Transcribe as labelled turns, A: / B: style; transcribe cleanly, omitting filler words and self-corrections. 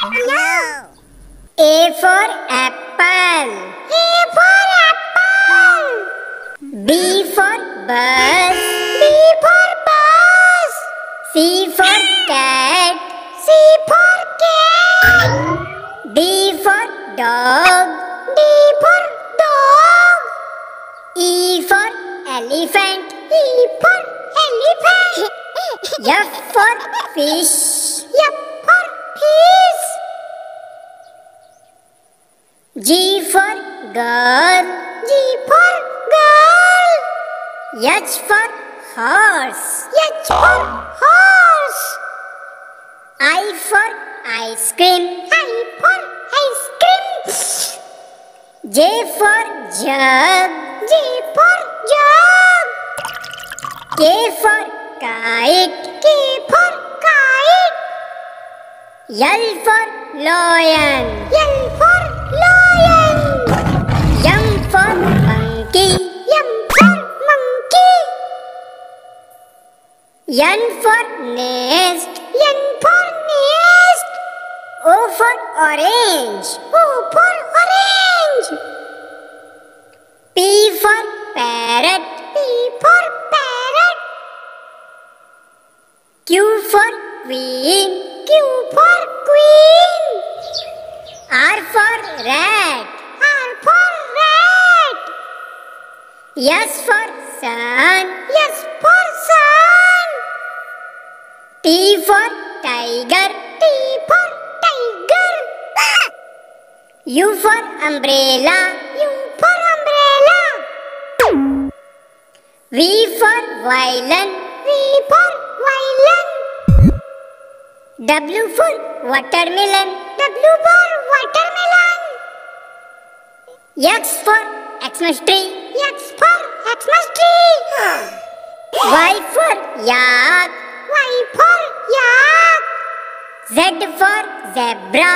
A: No.
B: A for apple.
A: A for apple.
B: B for bus.
A: B for bus.
B: C for cat.
A: C for cat.
B: D for dog.
A: D for dog.
B: E for elephant.
A: E for elephant.
B: F for fish.
A: F for fish.
B: G for girl.
A: G for girl.
B: H for horse.
A: H for horse.
B: I for ice cream.
A: I for ice cream.
B: J for jug.
A: J for jug.
B: K for kite.
A: K for kite.
B: L for lion.
A: L for lion.
B: M for monkey.
A: M for monkey.
B: N for nest.
A: N for nest.
B: O for orange.
A: O for orange.
B: P for parrot.
A: P for parrot.
B: Q for queen.
A: Q for queen.
B: R for rat.
A: R for rat.
B: S for sun.
A: S for sun.
B: T for tiger.
A: T for tiger.
B: U for umbrella.
A: U for umbrella.
B: V for violin.
A: V for violin.
B: W for watermelon.
A: W for watermelon.
B: X for Xmas tree.
A: X for Xmas tree.
B: Y for yak.
A: Y for yak.
B: Z for zebra.